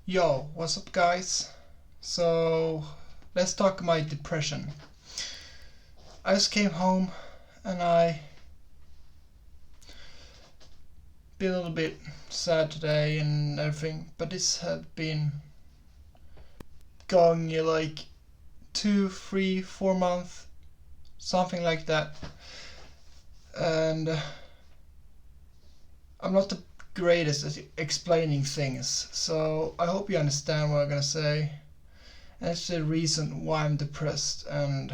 Yo, what's up guys? So, let's talk my depression. I just came home and I been a little bit sad today and everything, but this had been going like 2, 3, 4 months, something like that. And I'm not the greatest at explaining things, so I hope you understand what I'm gonna say. And it's the reason why I'm depressed and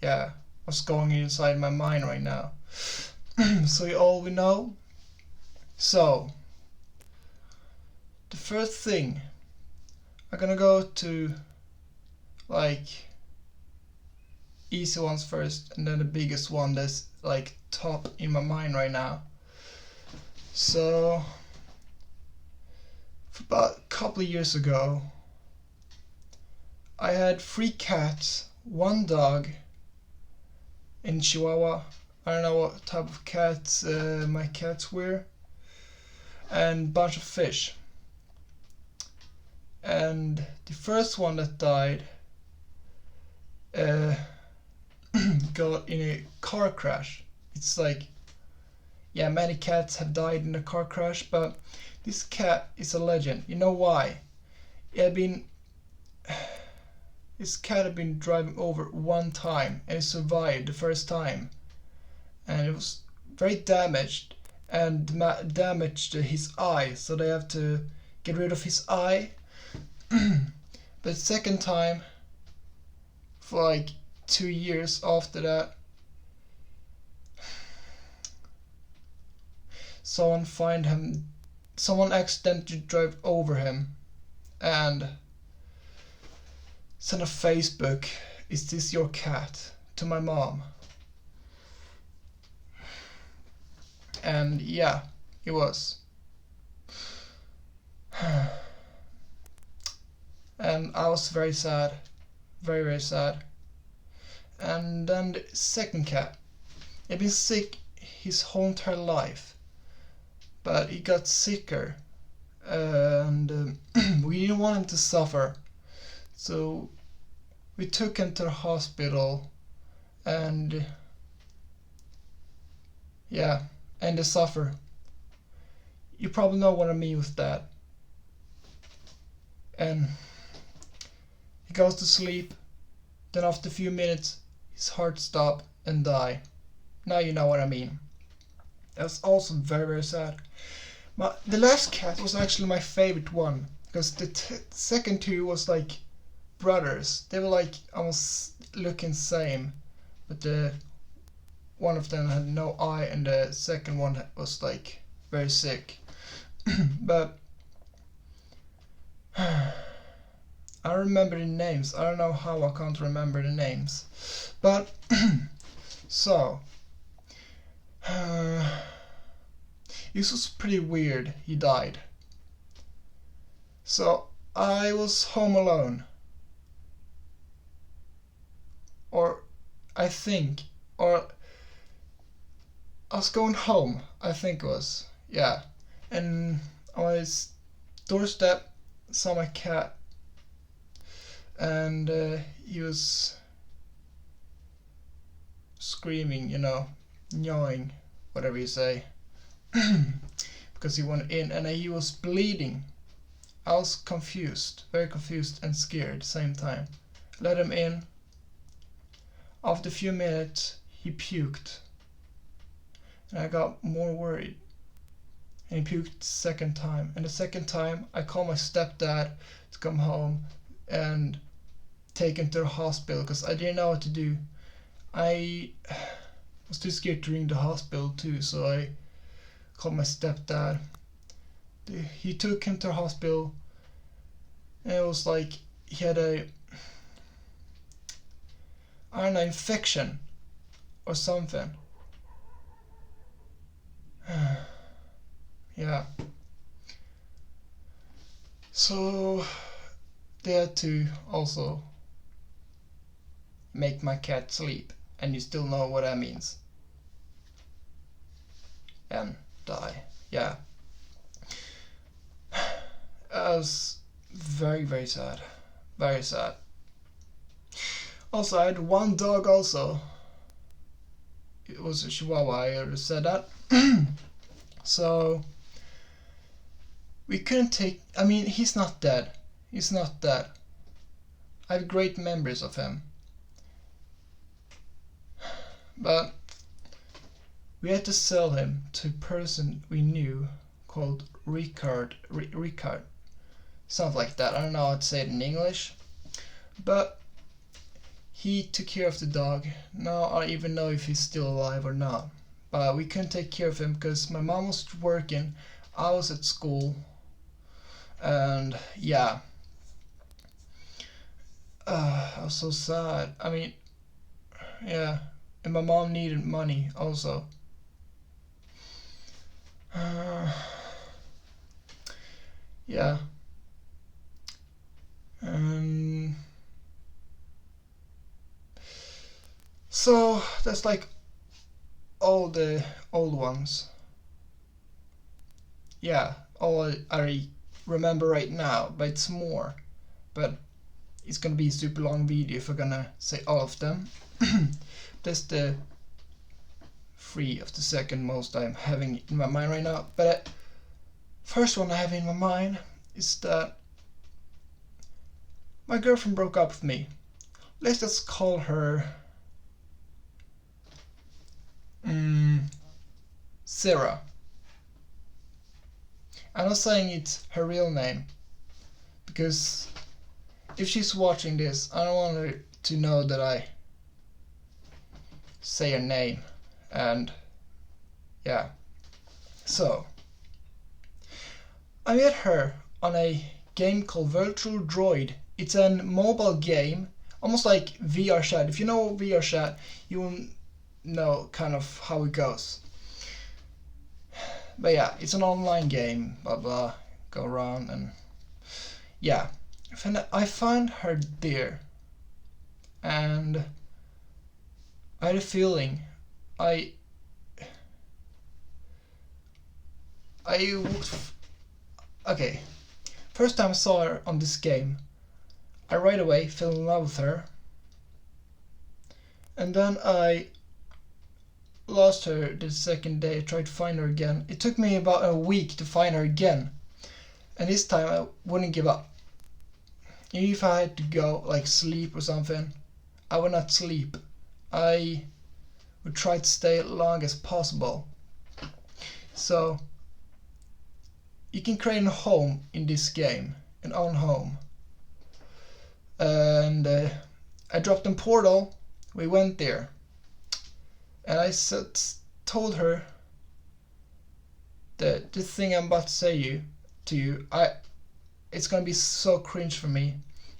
yeah, what's going inside my mind right now. So you all we know. So the first thing, I'm gonna go to like easy ones first, and then the biggest one that's like top in my mind right now. So about a couple of years ago, I had 3 cats, 1 dog in Chihuahua. I don't know what type of cats my cats were, and a bunch of fish. And the first one that died got in a car crash. It's like, yeah, many cats have died in a car crash, but this cat is a legend. You know why? This cat had been driving over 1 time and it survived the first time, and it was very damaged and damaged his eye, so they have to get rid of his eye. But second time, for like 2 years after that, someone accidentally drove over him and sent a Facebook, "Is this your cat?" to my mom. And yeah, it was. And I was very sad, very very sad. And then the second cat, he'd been sick his whole entire life, but he got sicker, and we didn't want him to suffer, so we took him to the hospital, and yeah, and the suffer. You probably know what I mean with that. And he goes to sleep, then after a few minutes his heart stopped and died. Now you know what I mean. That's also very very sad. The last cat was actually my favorite one, because the second 2 was like brothers. They were like almost looking same, but one of them had no eye and the second one was like very sick. But I remember the names. I don't know how I can't remember the names. But so this was pretty weird. He died. So I was home alone. Or I was going home, I think it was. Yeah. And on my doorstep saw my cat, and he was screaming, gnawing, whatever you say, because he went in and he was bleeding. I was confused, very confused and scared at the same time. Let him in. After a few minutes he puked, and I got more worried, and he puked the second time, and the second time I called my stepdad to come home and take him to the hospital, because I didn't know what to do. I was too scared to ring the hospital too, so I called my stepdad. He took him to the hospital, and it was like he had a, I don't know, infection or something. Yeah. So they had to also make my cat sleep, and you still know what that means. And die. Yeah. Very, very sad. Very sad. Also, I had one dog also. It was a Chihuahua, I already said that. So, we couldn't take... I mean, he's not dead. He's not dead. I have great memories of him. But we had to sell him to a person we knew called Ricard. Ricard. Something like that. I don't know how to say it in English. But he took care of the dog. Now I don't even know if he's still alive or not. But we couldn't take care of him because my mom was working, I was at school, and yeah. I was so sad. I mean, yeah. And my mom needed money also. Yeah. So that's like all the old ones. Yeah, all I remember right now, but it's more. But it's gonna be a super long video if we're gonna say all of them. That's the 3 of the second most I'm having in my mind right now. But first one I have in my mind is that my girlfriend broke up with me. Let's just call her Sarah. I'm not saying it's her real name, because if she's watching this, I don't want her to know that I say her name. And yeah, so I met her on a game called Virtual Droid. It's a mobile game, almost like VR Chat. If you know VR Chat, you will know kind of how it goes. But yeah, it's an online game, blah blah, go around and yeah. I found her there, and I had a feeling okay. First time I saw her on this game, I right away fell in love with her, and then I lost her the second day. I tried to find her again. It took me about a week to find her again, and this time I wouldn't give up. Even if I had to go like sleep or something, I would not sleep. I would try to stay as long as possible. So you can create a home in this game, an own home. And I dropped in Portal. We went there, and I told her that this thing I'm about to say to you, it's gonna be so cringe for me,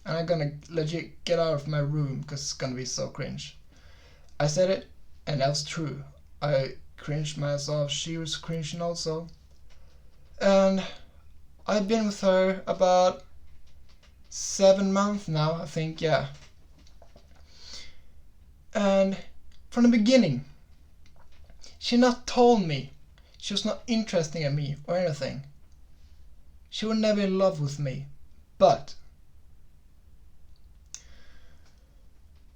and I'm gonna legit get out of my room because it's gonna be so cringe. I said it, and that was true. I cringed myself. She was cringing also. And I've been with her about 7 months now, I think, yeah. And from the beginning, she not told me. She was not interested in me or anything. She was never in love with me. But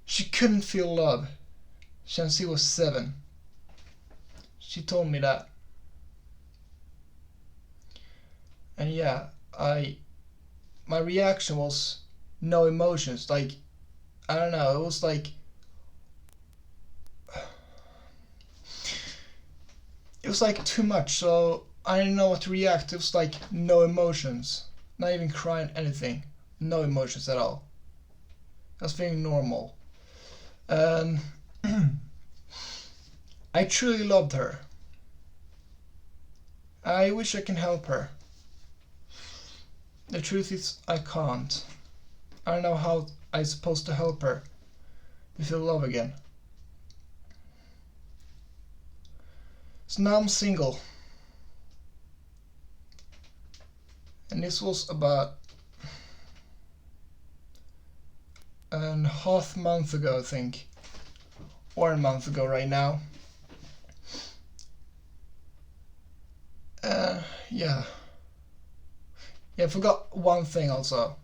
she couldn't feel love since she was 7. She told me that. And yeah, my reaction was no emotions. Like, I don't know, it was like, it was like too much, so I didn't know what to react. It was like no emotions, not even crying, anything, no emotions at all. I was feeling normal. And I truly loved her. I wish I can help her. The truth is, I can't. I don't know how I'm supposed to help her to feel love again. So now I'm single. And this was about a half month ago, I think. Or a month ago right now. Yeah. Yeah, I forgot one thing also.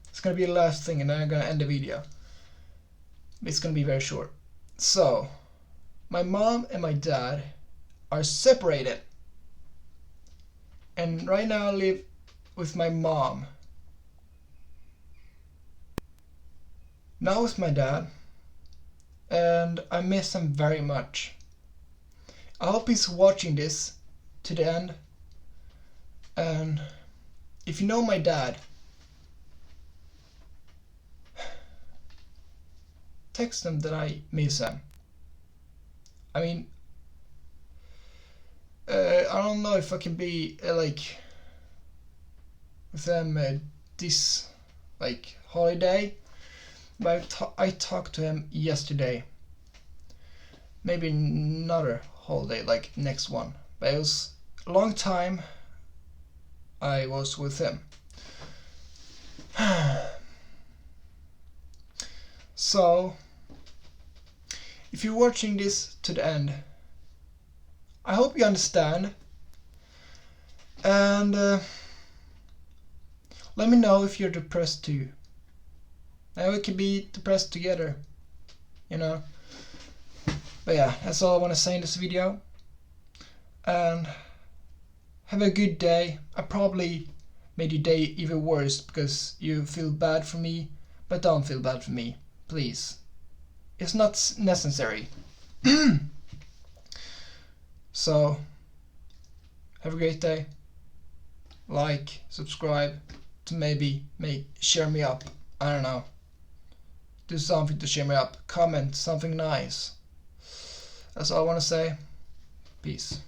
It's gonna be the last thing and then I'm gonna end the video. It's gonna be very short. So, my mom and my dad are separated. And right now I live with my mom. Now with my dad. And I miss him very much. I hope he's watching this to the end. And if you know my dad, text him that I miss him. I mean, I don't know if I can be like with them this like holiday, but I talked to him yesterday. Maybe another holiday, like next one. But it was a long time I was with him. So, if you're watching this to the end, I hope you understand. And let me know if you're depressed too. Now we can be depressed together, you know. But yeah, that's all I want to say in this video. And have a good day. I probably made your day even worse because you feel bad for me, but don't feel bad for me, please. It's not necessary. So, have a great day. Like, subscribe to maybe cheer me up. I don't know. Do something to cheer me up. Comment something nice. That's all I want to say. Peace.